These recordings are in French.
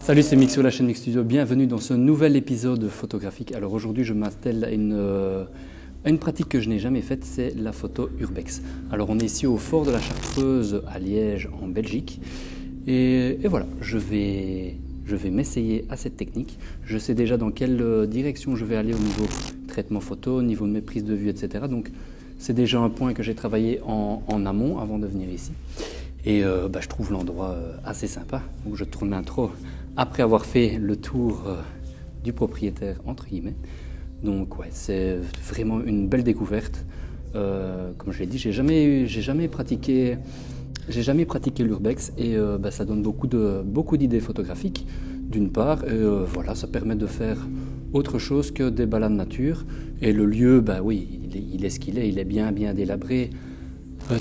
Salut, c'est Mix sur la chaîne Mix Studio, bienvenue dans ce nouvel épisode photographique. Alors aujourd'hui je m'attelle à une pratique que je n'ai jamais faite, c'est la photo urbex. Alors on est ici au Fort de la Chartreuse à Liège en Belgique et voilà, je vais m'essayer à cette technique. Je sais déjà dans quelle direction je vais aller au niveau traitement photo, au niveau de mes prises de vue, etc. Donc c'est déjà un point que j'ai travaillé en amont avant de venir ici. Et je trouve l'endroit assez sympa, donc je tourne l'intro après avoir fait le tour du propriétaire, entre guillemets. Donc ouais, c'est vraiment une belle découverte. Comme je l'ai dit, j'ai jamais pratiqué l'urbex et ça donne beaucoup d'idées photographiques, d'une part. Et voilà, ça permet de faire autre chose que des balades nature. Et le lieu, oui, il est ce qu'il est, il est bien délabré.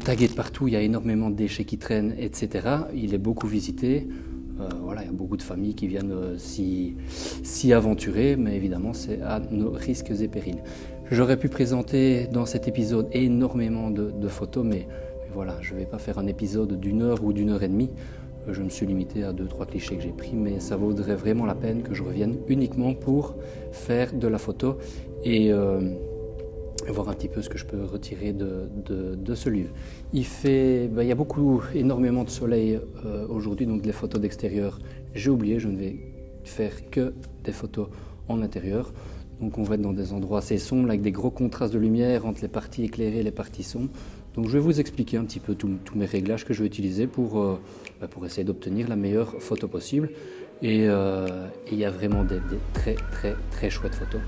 Tagué de partout, il y a énormément de déchets qui traînent, etc. Il est beaucoup visité. Il y a beaucoup de familles qui viennent s'y aventurer, mais évidemment, c'est à nos risques et périls. J'aurais pu présenter dans cet épisode énormément de photos, mais voilà, je ne vais pas faire un épisode d'une heure ou d'une heure et demie. Je me suis limité à 2-3 clichés que j'ai pris, mais ça vaudrait vraiment la peine que je revienne uniquement pour faire de la photo et voir un petit peu ce que je peux retirer de ce lieu. Il y a énormément de soleil aujourd'hui, donc les photos d'extérieur, j'ai oublié, je ne vais faire que des photos en intérieur. Donc on va être dans des endroits assez sombres, avec des gros contrastes de lumière entre les parties éclairées et les parties sombres. Donc je vais vous expliquer un petit peu tous mes réglages que je vais utiliser pour essayer d'obtenir la meilleure photo possible. Et il y a vraiment des très chouettes photos.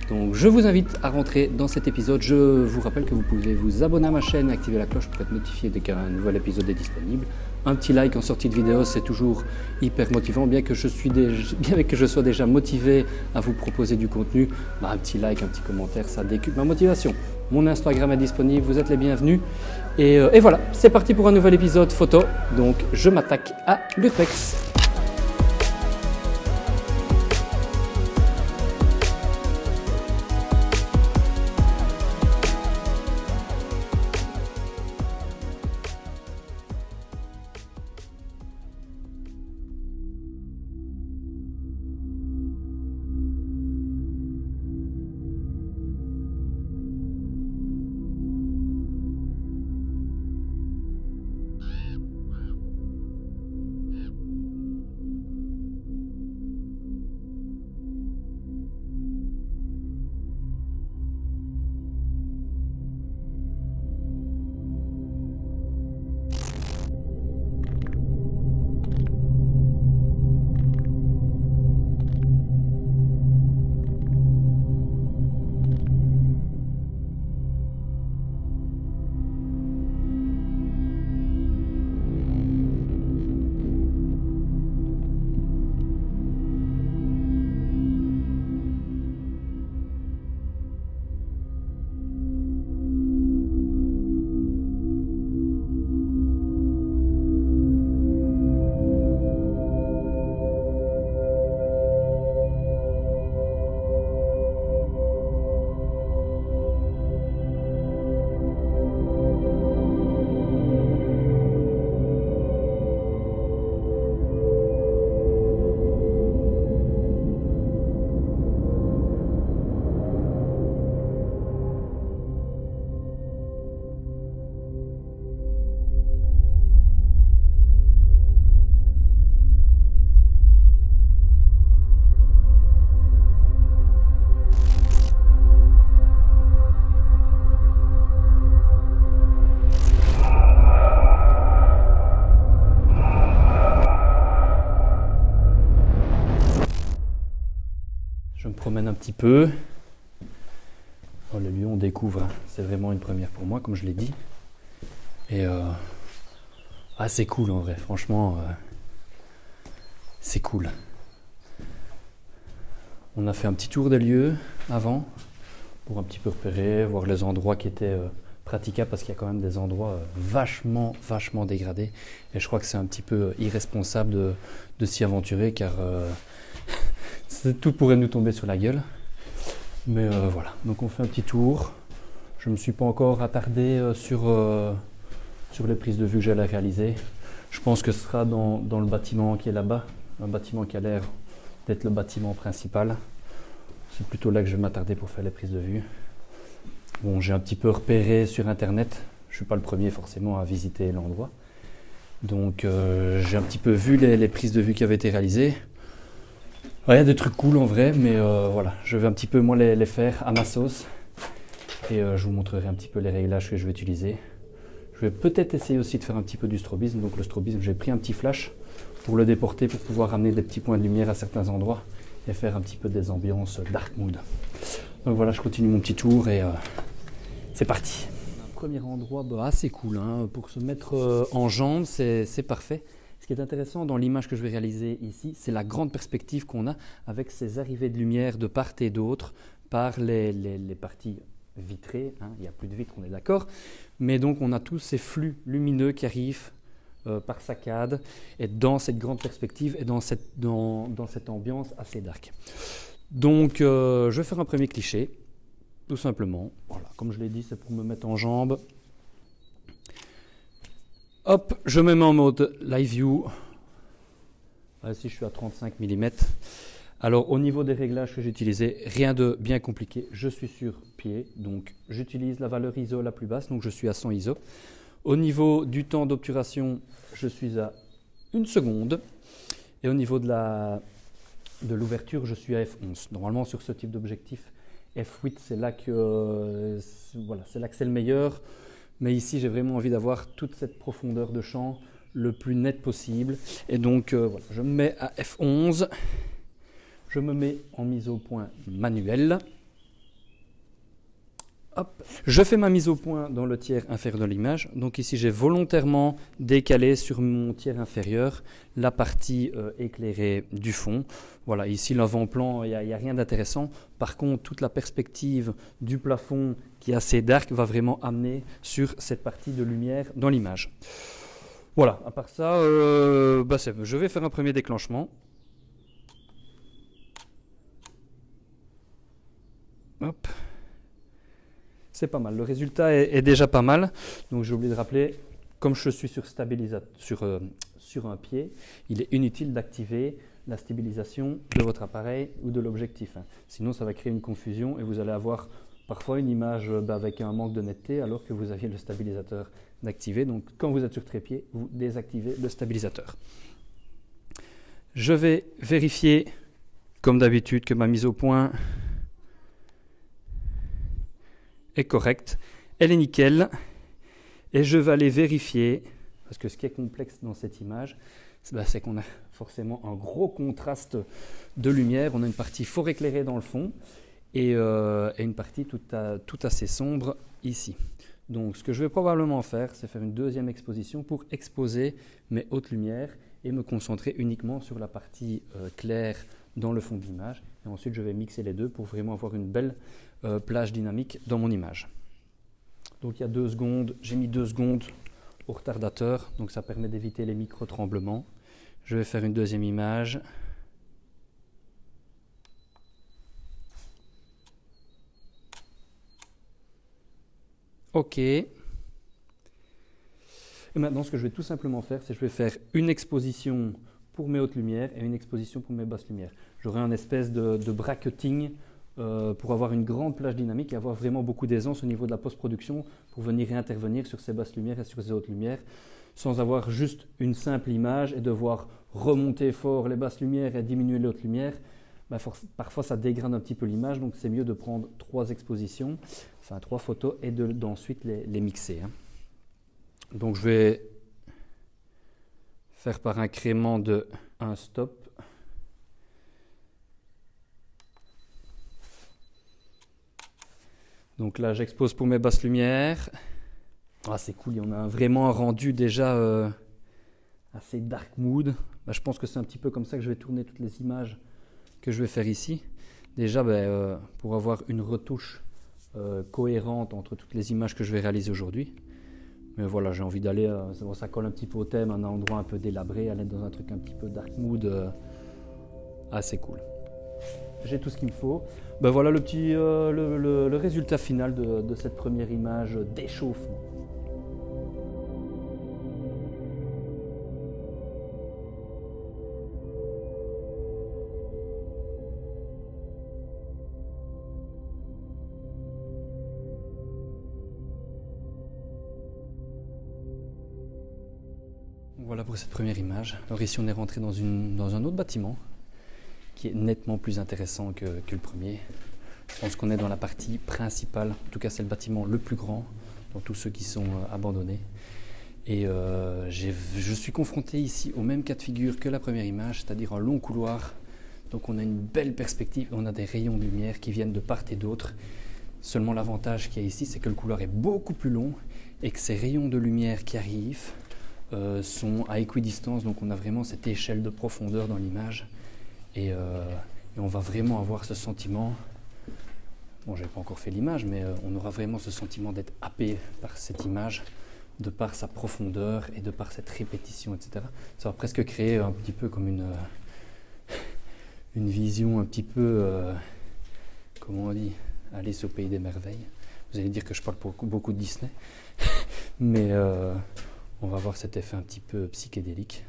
Donc je vous invite à rentrer dans cet épisode. Je vous rappelle que vous pouvez vous abonner à ma chaîne et activer la cloche pour être notifié dès qu'un nouvel épisode est disponible. Un petit like en sortie de vidéo, c'est toujours hyper motivant. Bien que je sois déjà motivé à vous proposer du contenu, un petit like, un petit commentaire, ça décuple ma motivation. Mon Instagram est disponible, vous êtes les bienvenus. Et voilà, c'est parti pour un nouvel épisode photo. Donc je m'attaque à l'urbex. Je me promène un petit peu. Le lieu on découvre, c'est vraiment une première pour moi, comme je l'ai dit. Et c'est cool en vrai, franchement, c'est cool. On a fait un petit tour des lieux avant pour un petit peu repérer, voir les endroits qui étaient praticables, parce qu'il y a quand même des endroits vachement dégradés. Et je crois que c'est un petit peu irresponsable de s'y aventurer, car tout pourrait nous tomber sur la gueule. Mais voilà, donc on fait un petit tour. Je ne me suis pas encore attardé sur les prises de vue que j'allais réaliser. Je pense que ce sera dans le bâtiment qui est là-bas, un bâtiment qui a l'air d'être le bâtiment principal. C'est plutôt là que je vais m'attarder pour faire les prises de vue. Bon, j'ai un petit peu repéré sur internet, je ne suis pas le premier forcément à visiter l'endroit. Donc j'ai un petit peu vu les prises de vue qui avaient été réalisées. Il y a des trucs cool en vrai, mais voilà, je vais un petit peu moi les faire à ma sauce. Et je vous montrerai un petit peu les réglages que je vais utiliser. Je vais peut-être essayer aussi de faire un petit peu du strobisme. Donc le strobisme, j'ai pris un petit flash pour le déporter, pour pouvoir ramener des petits points de lumière à certains endroits et faire un petit peu des ambiances dark mood. Donc voilà, je continue mon petit tour et c'est parti. Un premier endroit assez cool hein, pour se mettre en jambes, c'est parfait. Ce qui est intéressant dans l'image que je vais réaliser ici, c'est la grande perspective qu'on a avec ces arrivées de lumière de part et d'autre par les parties vitrées. Hein. Il n'y a plus de vitres, on est d'accord. Mais donc on a tous ces flux lumineux qui arrivent par saccades et dans cette grande perspective et dans cette ambiance assez dark. Donc je vais faire un premier cliché. Tout simplement, voilà, comme je l'ai dit, c'est pour me mettre en jambe. Hop, je me mets en mode Live View. Ici, je suis à 35 mm. Alors, au niveau des réglages que j'ai utilisés, rien de bien compliqué. Je suis sur pied, donc j'utilise la valeur ISO la plus basse, donc je suis à 100 ISO. Au niveau du temps d'obturation, je suis à 1 seconde. Et au niveau de l'ouverture, je suis à f11. Normalement, sur ce type d'objectif, f8, c'est là que c'est le meilleur. Mais ici, j'ai vraiment envie d'avoir toute cette profondeur de champ le plus net possible. Et donc, voilà, je me mets à f11. Je me mets en mise au point manuelle. Hop. Je fais ma mise au point dans le tiers inférieur de l'image. Donc ici, j'ai volontairement décalé sur mon tiers inférieur la partie éclairée du fond. Voilà, ici, l'avant-plan, il n'y a rien d'intéressant. Par contre, toute la perspective du plafond qui est assez dark va vraiment amener sur cette partie de lumière dans l'image. Voilà, à part ça, je vais faire un premier déclenchement. Hop. C'est pas mal, le résultat est déjà pas mal. Donc j'ai oublié de rappeler, comme je suis sur un pied, il est inutile d'activer la stabilisation de votre appareil ou de l'objectif. Sinon ça va créer une confusion et vous allez avoir parfois une image avec un manque de netteté alors que vous aviez le stabilisateur d'activer. Donc quand vous êtes sur trépied, vous désactivez le stabilisateur. Je vais vérifier comme d'habitude que ma mise au point est correcte, elle est nickel et je vais aller vérifier parce que ce qui est complexe dans cette image c'est qu'on a forcément un gros contraste de lumière, on a une partie fort éclairée dans le fond et une partie tout assez sombre ici. Donc ce que je vais probablement faire, c'est faire une deuxième exposition pour exposer mes hautes lumières et me concentrer uniquement sur la partie claire dans le fond de l'image et ensuite je vais mixer les deux pour vraiment avoir une belle plage dynamique dans mon image. Donc il y a 2 secondes, j'ai mis 2 secondes au retardateur, donc ça permet d'éviter les micro-tremblements. Je vais faire une deuxième image. OK. Et maintenant ce que je vais tout simplement faire, c'est que je vais faire une exposition pour mes hautes lumières et une exposition pour mes basses lumières. J'aurai un espèce de bracketing pour avoir une grande plage dynamique et avoir vraiment beaucoup d'aisance au niveau de la post-production pour venir réintervenir sur ces basses lumières et sur ces hautes lumières sans avoir juste une simple image et devoir remonter fort les basses lumières et diminuer les hautes lumières. Parfois ça dégrade un petit peu l'image, donc c'est mieux de prendre 3 expositions, enfin 3 photos et d'ensuite les mixer. Donc je vais faire par incrément de 1 stop. Donc là, j'expose pour mes basses lumières. Ah, c'est cool, on a vraiment un rendu déjà assez dark mood. Je pense que c'est un petit peu comme ça que je vais tourner toutes les images que je vais faire ici. Déjà, pour avoir une retouche cohérente entre toutes les images que je vais réaliser aujourd'hui. Mais voilà, j'ai envie d'aller, ça colle un petit peu au thème, un endroit un peu délabré, aller dans un truc un petit peu dark mood, assez cool. J'ai tout ce qu'il me faut. Voilà le résultat final de cette première image d'échauffement. Voilà pour cette première image. Alors ici on est rentré dans un autre bâtiment qui est nettement plus intéressant que le premier. Je pense qu'on est dans la partie principale, en tout cas c'est le bâtiment le plus grand dans tous ceux qui sont abandonnés. Et je suis confronté ici au même cas de figure que la première image, c'est-à-dire un long couloir. Donc on a une belle perspective, on a des rayons de lumière qui viennent de part et d'autre. Seulement l'avantage qu'il y a ici, c'est que le couloir est beaucoup plus long et que ces rayons de lumière qui arrivent sont à équidistance. Donc on a vraiment cette échelle de profondeur dans l'image. Et on va vraiment avoir ce sentiment, bon je n'ai pas encore fait l'image, mais on aura vraiment ce sentiment d'être happé par cette image, de par sa profondeur et de par cette répétition, etc. Ça va presque créer un petit peu comme une vision un petit peu, comment on dit, Alice au pays des merveilles. Vous allez dire que je parle beaucoup de Disney, mais on va avoir cet effet un petit peu psychédélique.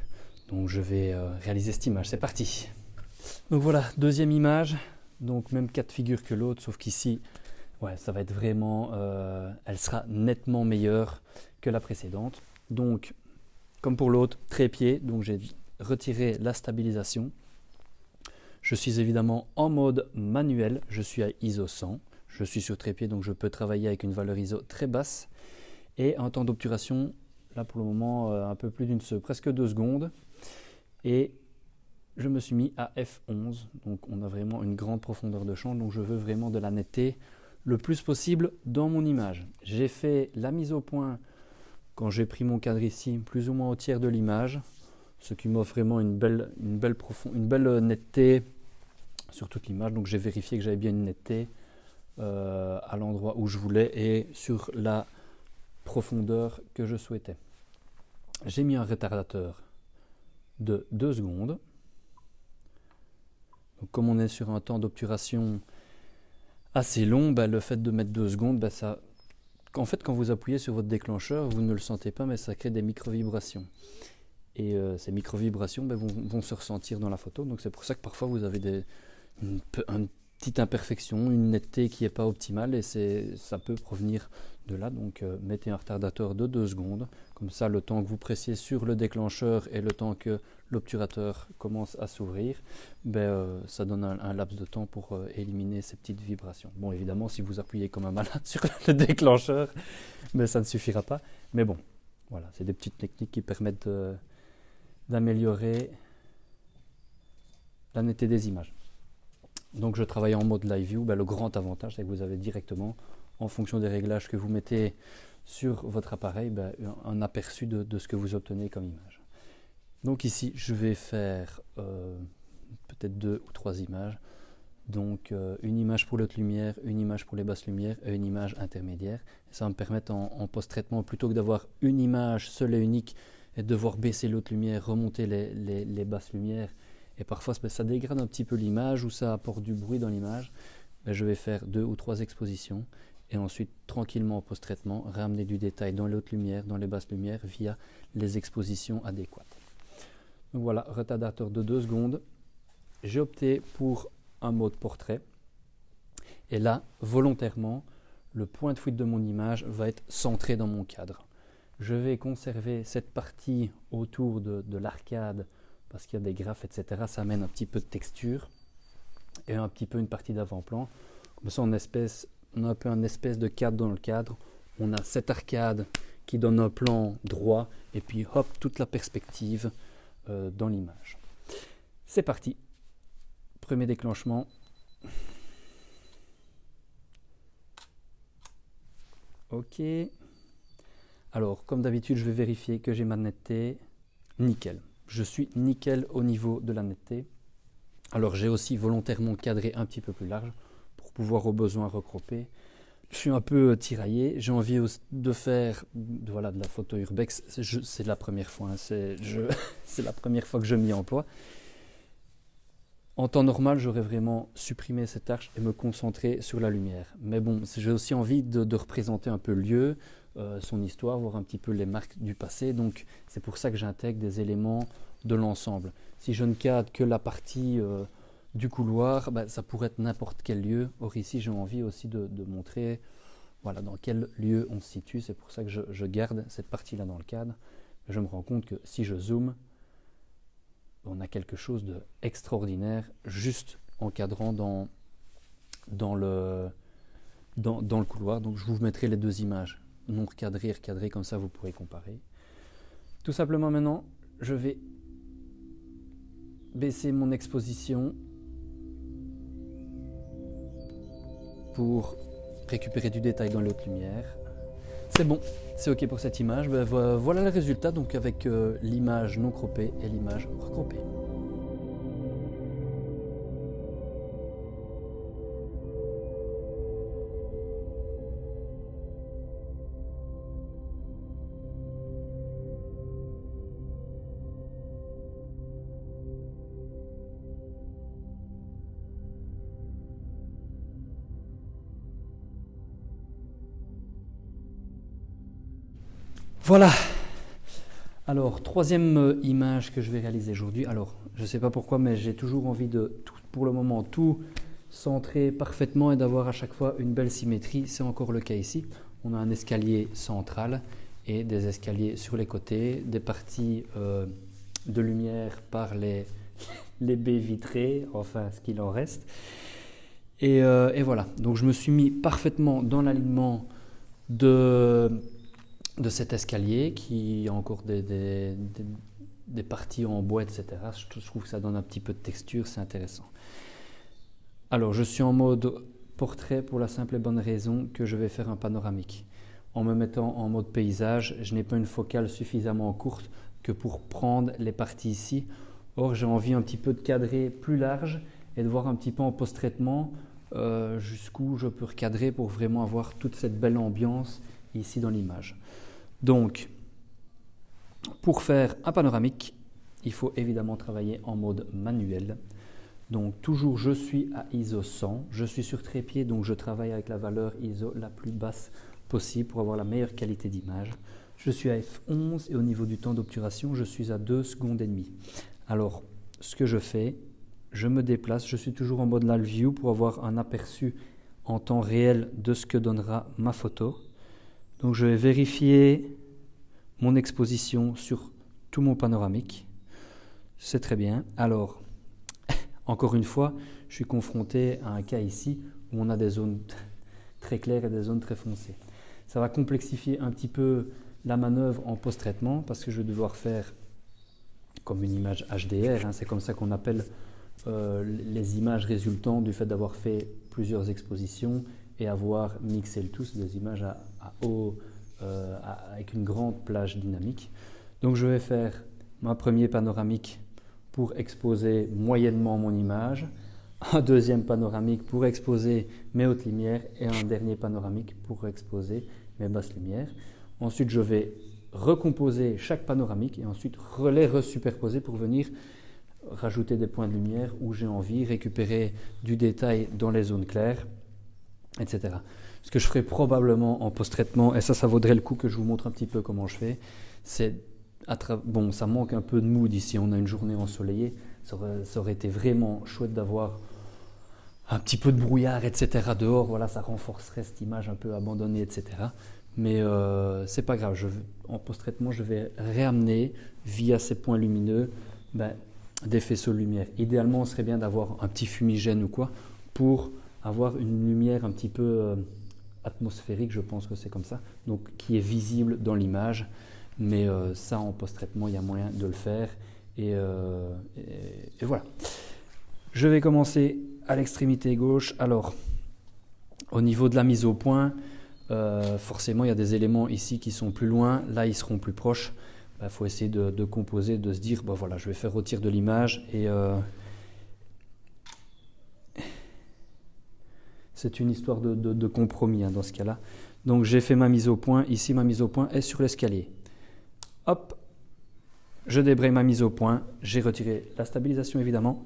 Donc je vais réaliser cette image, c'est parti. Donc voilà, deuxième image, donc même cas de figure que l'autre, sauf qu'ici, ouais, ça va être vraiment, elle sera nettement meilleure que la précédente. Donc, comme pour l'autre, trépied, donc j'ai retiré la stabilisation. Je suis évidemment en mode manuel, je suis à ISO 100, je suis sur trépied, donc je peux travailler avec une valeur ISO très basse. Et un temps d'obturation, là pour le moment, un peu plus presque 2 secondes. Et je me suis mis à F11, donc on a vraiment une grande profondeur de champ, donc je veux vraiment de la netteté le plus possible dans mon image. J'ai fait la mise au point quand j'ai pris mon cadre ici, plus ou moins au tiers de l'image, ce qui m'offre vraiment une belle netteté sur toute l'image. Donc j'ai vérifié que j'avais bien une netteté à l'endroit où je voulais et sur la profondeur que je souhaitais. J'ai mis un retardateur de 2 secondes. Donc, comme on est sur un temps d'obturation assez long, le fait de mettre 2 secondes, en fait, quand vous appuyez sur votre déclencheur, vous ne le sentez pas, mais ça crée des micro-vibrations. Et ces micro-vibrations vont se ressentir dans la photo. Donc c'est pour ça que parfois vous avez une petite imperfection, une netteté qui n'est pas optimale, et ça peut provenir de là. Donc mettez un retardateur de 2 secondes. Comme ça, le temps que vous pressiez sur le déclencheur et le temps que l'obturateur commence à s'ouvrir, ça donne un laps de temps pour éliminer ces petites vibrations. Bon, évidemment, si vous appuyez comme un malade sur le déclencheur, ça ne suffira pas. Mais bon, voilà, c'est des petites techniques qui permettent d'améliorer la netteté des images. Donc je travaille en mode live view. Le grand avantage, c'est que vous avez directement, en fonction des réglages que vous mettez sur votre appareil, un aperçu de ce que vous obtenez comme image. Donc ici, je vais faire peut-être 2 ou 3 images. Donc une image pour l'haute lumière, une image pour les basses lumières et une image intermédiaire. Et ça va me permettre en post-traitement, plutôt que d'avoir une image seule et unique et de devoir baisser l'haute lumière, remonter les basses lumières, et parfois ça dégrade un petit peu l'image ou ça apporte du bruit dans l'image, je vais faire 2 ou 3 expositions et ensuite tranquillement en post-traitement ramener du détail dans les hautes lumières, dans les basses lumières via les expositions adéquates. Donc voilà, retardateur de 2 secondes. J'ai opté pour un mode portrait et là volontairement le point de fuite de mon image va être centré dans mon cadre. Je vais conserver cette partie autour de l'arcade parce qu'il y a des graphes, etc. Ça amène un petit peu de texture et un petit peu une partie d'avant-plan. Comme ça, on a un peu un espèce de cadre dans le cadre. On a cette arcade qui donne un plan droit et puis hop, toute la perspective dans l'image. C'est parti. Premier déclenchement. Ok. Alors, comme d'habitude, je vais vérifier que j'ai ma netteté. Nickel. Je suis nickel au niveau de la netteté. Alors, j'ai aussi volontairement cadré un petit peu plus large pour pouvoir au besoin recropper. Je suis un peu tiraillé. J'ai envie de faire de la photo urbex. C'est la première fois. C'est la première fois que je m'y emploie. En temps normal, j'aurais vraiment supprimé cette arche et me concentrer sur la lumière. Mais bon, j'ai aussi envie de représenter un peu le lieu, son histoire, voir un petit peu les marques du passé. Donc, c'est pour ça que j'intègre des éléments de l'ensemble. Si je ne cadre que la partie du couloir, ça pourrait être n'importe quel lieu. Or ici, j'ai envie aussi de montrer dans quel lieu on se situe. C'est pour ça que je garde cette partie-là dans le cadre. je me rends compte que si je zoome, on a quelque chose d'extraordinaire juste encadrant dans le couloir. Donc je vous mettrai les deux images, non recadrées et recadrées, comme ça vous pourrez comparer. Tout simplement maintenant, je vais baisser mon exposition pour récupérer du détail dans l'autre lumière. C'est bon, c'est ok pour cette image. Ben, voilà le résultat, donc avec l'image non croppée et l'image recroppée. Voilà. Alors, troisième image que je vais réaliser aujourd'hui. Alors, je ne sais pas pourquoi, mais j'ai toujours envie de, pour le moment, tout centrer parfaitement et d'avoir à chaque fois une belle symétrie. C'est encore le cas ici. On a un escalier central et des escaliers sur les côtés, des parties de lumière par les baies vitrées, enfin ce qu'il en reste. Et voilà. Donc, je me suis mis parfaitement dans l'alignement de cet escalier qui a encore des parties en bois, etc. Je trouve que ça donne un petit peu de texture, c'est intéressant. Alors, je suis en mode portrait pour la simple et bonne raison que je vais faire un panoramique. En me mettant en mode paysage, je n'ai pas une focale suffisamment courte que pour prendre les parties ici. Or, j'ai envie un petit peu de cadrer plus large et de voir un petit peu en post-traitement jusqu'où je peux recadrer pour vraiment avoir toute cette belle ambiance ici dans l'image. Donc, pour faire un panoramique, il faut évidemment travailler en mode manuel. Donc, toujours je suis à ISO 100, je suis sur trépied, donc je travaille avec la valeur ISO la plus basse possible pour avoir la meilleure qualité d'image. Je suis à F11 et au niveau du temps d'obturation, je suis à 2 secondes et demie. Alors, ce que je fais, je me déplace, je suis toujours en mode live view pour avoir un aperçu en temps réel de ce que donnera ma photo. Donc je vais vérifier mon exposition sur tout mon panoramique. C'est très bien. Alors, encore une fois, je suis confronté à un cas ici où on a des zones très claires et des zones très foncées. Ça va complexifier un petit peu la manœuvre en post-traitement parce que je vais devoir faire comme une image HDR, c'est comme ça qu'on appelle les images résultant du fait d'avoir fait plusieurs expositions et avoir mixé le tout, c'est des images avec une grande plage dynamique. Donc je vais faire un premier panoramique pour exposer moyennement mon image, un deuxième panoramique pour exposer mes hautes lumières et un dernier panoramique pour exposer mes basses lumières. Ensuite je vais recomposer chaque panoramique et ensuite les resuperposer pour venir rajouter des points de lumière où j'ai envie, récupérer du détail dans les zones claires, etc. Ce que je ferai probablement en post-traitement, et ça vaudrait le coup que je vous montre un petit peu comment je fais, c'est, bon, ça manque un peu de mood ici, on a une journée ensoleillée, ça aurait été vraiment chouette d'avoir un petit peu de brouillard, etc. dehors, voilà, ça renforcerait cette image un peu abandonnée, etc. Mais c'est pas grave, en post-traitement, je vais réamener via ces points lumineux des faisceaux de lumière. Idéalement, ce serait bien d'avoir un petit fumigène ou quoi pour avoir une lumière un petit peu atmosphérique, je pense que c'est comme ça, donc qui est visible dans l'image. Mais ça, en post-traitement, il y a moyen de le faire. Et voilà. Je vais commencer à l'extrémité gauche. Alors, au niveau de la mise au point, forcément, il y a des éléments ici qui sont plus loin. Là, ils seront plus proches. Il faut essayer de composer, de se dire, voilà, je vais faire retire de l'image. Et c'est une histoire de compromis dans ce cas-là. Donc, j'ai fait ma mise au point. Ici, ma mise au point est sur l'escalier. Hop, je débraye ma mise au point. J'ai retiré la stabilisation, évidemment.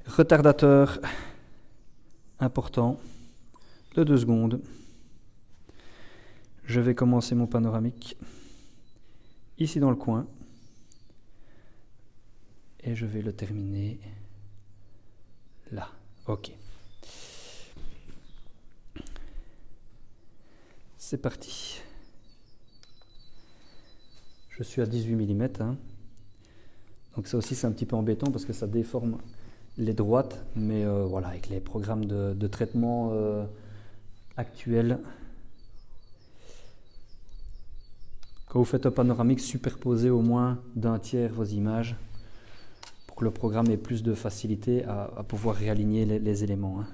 Retardateur important de 2 secondes. Je vais commencer mon panoramique ici dans le coin. Et je vais le terminer là. Ok. C'est parti. Je suis à 18 mm. Hein. Donc ça aussi c'est un petit peu embêtant parce que ça déforme les droites. Mais voilà, avec les programmes de traitement actuels, quand vous faites un panoramique, superposez au moins d'un tiers vos images pour que le programme ait plus de facilité à pouvoir réaligner les éléments. Hein.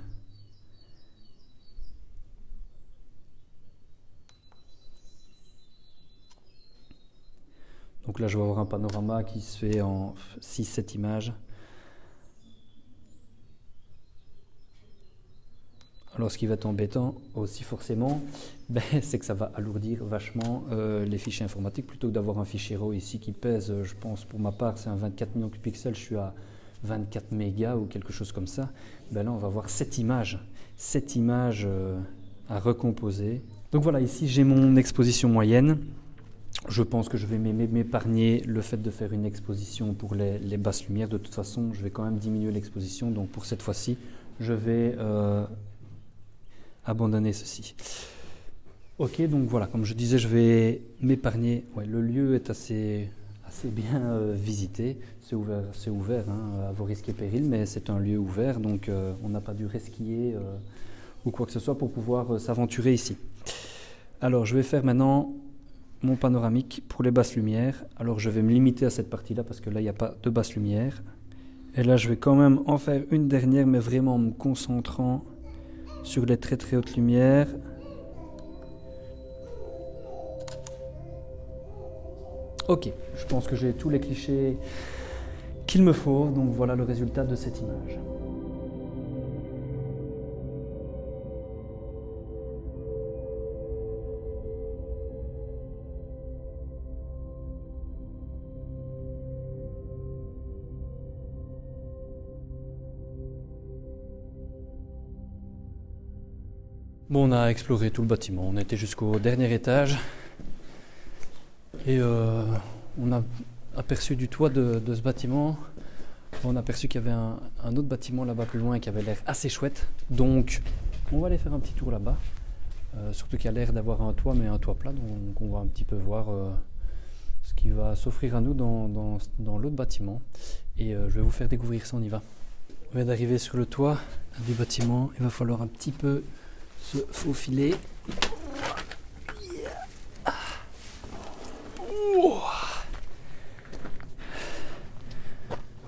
Donc là, je vais avoir un panorama qui se fait en 6-7 images. Alors ce qui va être embêtant aussi forcément, c'est que ça va alourdir vachement les fichiers informatiques plutôt que d'avoir un fichier RAW ici qui pèse, je pense pour ma part c'est un 24 millions de pixels, je suis à 24 mégas ou quelque chose comme ça. Là on va avoir 7 images à recomposer. Donc voilà, ici j'ai mon exposition moyenne. Je pense que je vais m'épargner le fait de faire une exposition pour les basses lumières. De toute façon, je vais quand même diminuer l'exposition. Donc pour cette fois-ci, je vais abandonner ceci. Ok, donc voilà, comme je disais, je vais m'épargner. Ouais, le lieu est assez bien visité. C'est ouvert hein, à vos risques et périls, mais c'est un lieu ouvert, donc on n'a pas dû resquiller ou quoi que ce soit pour pouvoir s'aventurer ici. Alors, je vais faire maintenant mon panoramique pour les basses lumières. Alors, je vais me limiter à cette partie-là parce que là, il n'y a pas de basses lumières. Et là, je vais quand même en faire une dernière, mais vraiment en me concentrant sur les très très hautes lumières. Ok, je pense que j'ai tous les clichés qu'il me faut, donc voilà le résultat de cette image. Bon, on a exploré tout le bâtiment, on était jusqu'au dernier étage et on a aperçu du toit de ce bâtiment, on a aperçu qu'il y avait un autre bâtiment là-bas plus loin qui avait l'air assez chouette, donc on va aller faire un petit tour là-bas, surtout qu'il y a l'air d'avoir un toit, mais un toit plat, donc on va un petit peu voir ce qui va s'offrir à nous dans l'autre bâtiment et je vais vous faire découvrir ça, on y va. On vient d'arriver sur le toit du bâtiment, il va falloir un petit peu se faufiler.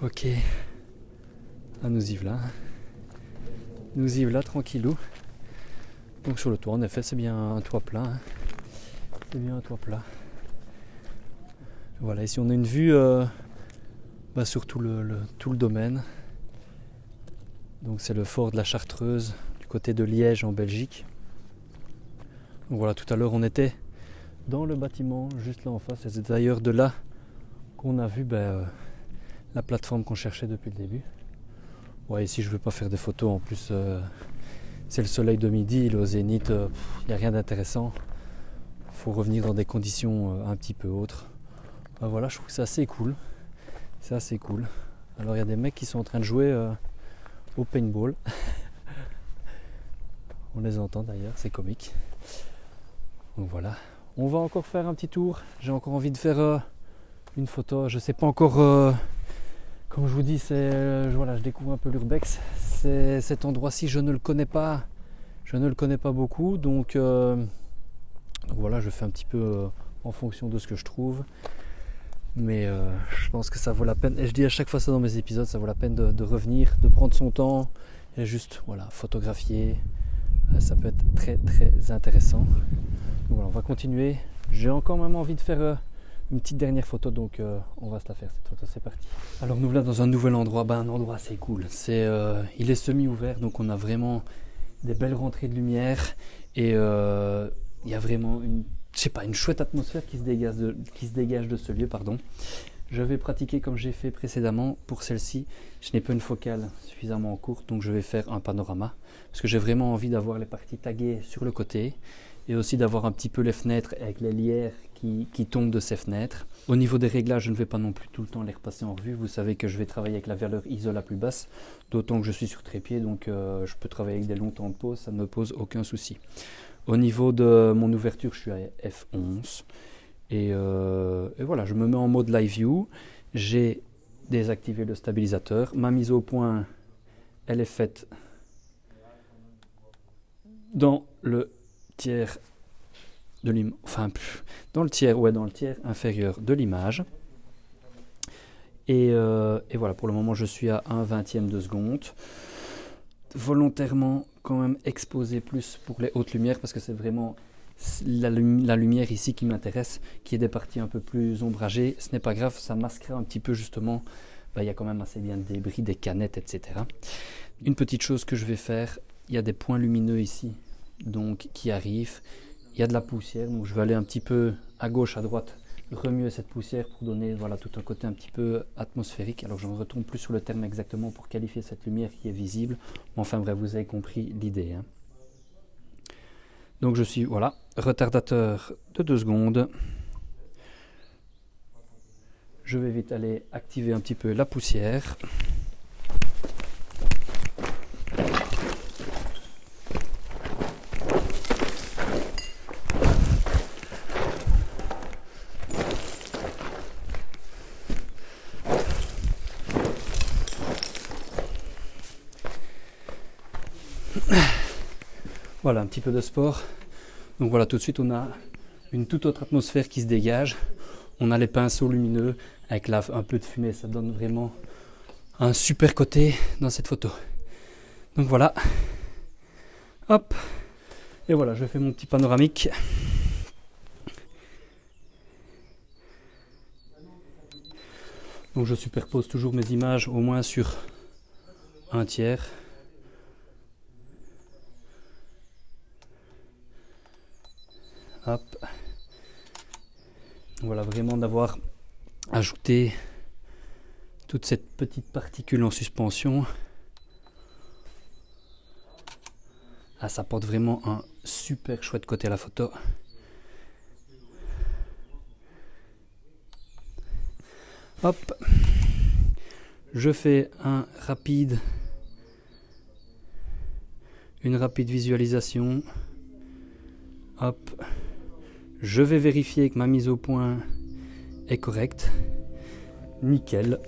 Ok, là nous y voilà tranquillou. Donc sur le toit, en effet, c'est bien un toit plat. Hein. C'est bien un toit plat. Voilà, ici on a une vue sur tout le domaine. Donc c'est le fort de la Chartreuse, côté de Liège en Belgique. Donc voilà, tout à l'heure on était dans le bâtiment juste là en face et c'est d'ailleurs de là qu'on a vu la plateforme qu'on cherchait depuis le début. Ouais, ici je ne vais pas faire des photos, en plus c'est le soleil de midi, il est au zénith, il n'y a rien d'intéressant. Il faut revenir dans des conditions un petit peu autres. Voilà, je trouve que c'est assez cool. C'est assez cool. Alors il y a des mecs qui sont en train de jouer au paintball. On les entend d'ailleurs, c'est comique. Donc voilà, on va encore faire un petit tour. J'ai encore envie de faire une photo. Je sais pas encore, comme je vous dis, voilà, je découvre un peu l'urbex. Cet endroit-ci, je ne le connais pas. Je ne le connais pas beaucoup, donc voilà, je fais un petit peu en fonction de ce que je trouve. Mais je pense que ça vaut la peine. Et je dis à chaque fois ça dans mes épisodes, ça vaut la peine de revenir, de prendre son temps et juste voilà, photographier. Ça peut être très très intéressant. Donc voilà, on va continuer. J'ai encore même envie de faire une petite dernière photo, donc on va se la faire cette photo, c'est parti. Alors nous voilà dans un nouvel endroit, un endroit assez cool. Il est semi-ouvert, donc on a vraiment des belles rentrées de lumière et il y a vraiment une chouette atmosphère qui se dégage de ce lieu, pardon. Je vais pratiquer comme j'ai fait précédemment. Pour celle-ci, je n'ai pas une focale suffisamment courte, donc je vais faire un panorama parce que j'ai vraiment envie d'avoir les parties taguées sur le côté et aussi d'avoir un petit peu les fenêtres avec les lierres qui tombent de ces fenêtres. Au niveau des réglages, je ne vais pas non plus tout le temps les repasser en revue. Vous savez que je vais travailler avec la valeur ISO la plus basse, d'autant que je suis sur trépied, donc je peux travailler avec des longs temps de pause, ça ne me pose aucun souci. Au niveau de mon ouverture, je suis à f11. Et voilà, je me mets en mode live view. J'ai désactivé le stabilisateur. Ma mise au point, elle est faite dans le tiers de l'image, enfin dans le tiers inférieur de l'image. Et voilà, pour le moment je suis à 1/20 de seconde. Volontairement quand même exposé plus pour les hautes lumières parce que c'est vraiment la lumière ici qui m'intéresse, qui est des parties un peu plus ombragées. Ce n'est pas grave, ça masquera un petit peu justement, il y a quand même assez bien de débris, des canettes, etc. Une petite chose que je vais faire, il y a des points lumineux ici donc qui arrivent, il y a de la poussière, donc je vais aller un petit peu à gauche, à droite, remuer cette poussière pour donner voilà, tout un côté un petit peu atmosphérique. Alors je ne retourne plus sur le terme exactement pour qualifier cette lumière qui est visible, mais enfin bref, vous avez compris l'idée, hein. Donc je suis, voilà, retardateur de 2 secondes. Je vais vite aller activer un petit peu la poussière. Voilà, un petit peu de sport. Donc voilà, tout de suite on a une toute autre atmosphère qui se dégage. On a les pinceaux lumineux avec un peu de fumée, ça donne vraiment un super côté dans cette photo. Donc voilà, hop, et voilà, je fais mon petit panoramique. Donc je superpose toujours mes images au moins sur 1/3. Hop. Voilà, vraiment d'avoir ajouté toute cette petite particule en suspension. Ah, ça apporte vraiment un super chouette côté à la photo. Hop. Je fais une rapide visualisation. Hop. Je vais vérifier que ma mise au point est correcte. Nickel.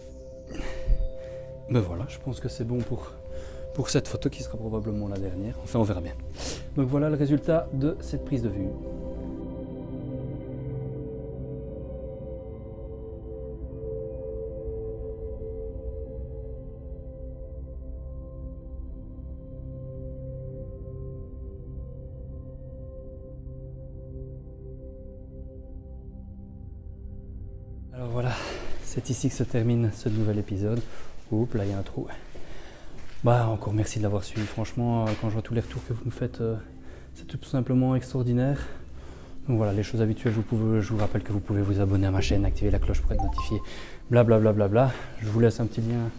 Ben voilà, je pense que c'est bon pour cette photo qui sera probablement la dernière. Enfin, on verra bien. Donc voilà le résultat de cette prise de vue. Alors voilà, c'est ici que se termine ce nouvel épisode. Oups, là il y a un trou. Encore merci de l'avoir suivi, franchement, quand je vois tous les retours que vous me faites, c'est tout simplement extraordinaire. Donc voilà, les choses habituelles, je vous rappelle que vous pouvez vous abonner à ma chaîne, activer la cloche pour être notifié, blablabla. Bla bla bla. Je vous laisse un petit lien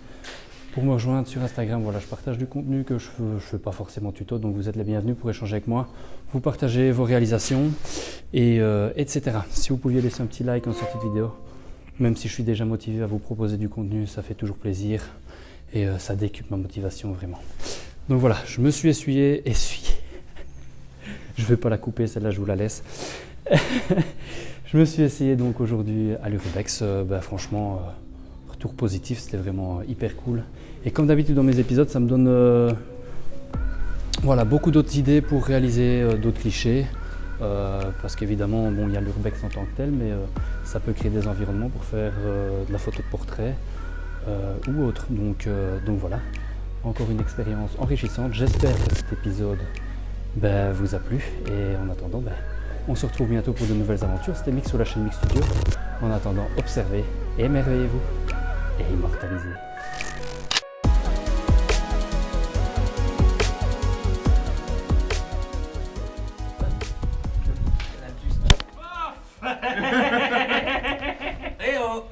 pour me rejoindre sur Instagram. Voilà, je partage du contenu que je fais pas forcément tuto, donc vous êtes les bienvenus pour échanger avec moi. Vous partagez vos réalisations, etc. Si vous pouviez laisser un petit like en sortie de vidéo, même si je suis déjà motivé à vous proposer du contenu, ça fait toujours plaisir et ça décuple ma motivation vraiment. Donc voilà, je me suis essuyé. Je ne vais pas la couper, celle-là je vous la laisse. Je me suis essayé donc aujourd'hui à l'Urbex. Franchement, retour positif, c'était vraiment hyper cool. Et comme d'habitude dans mes épisodes, ça me donne beaucoup d'autres idées pour réaliser d'autres clichés. Parce qu'évidemment, il y a l'Urbex en tant que tel, mais ça peut créer des environnements pour faire de la photo de portrait ou autre. Donc voilà, encore une expérience enrichissante. J'espère que cet épisode vous a plu. Et en attendant, on se retrouve bientôt pour de nouvelles aventures. C'était Mix sur la chaîne Mix Studio. En attendant, observez, émerveillez-vous et immortalisez. Eh oh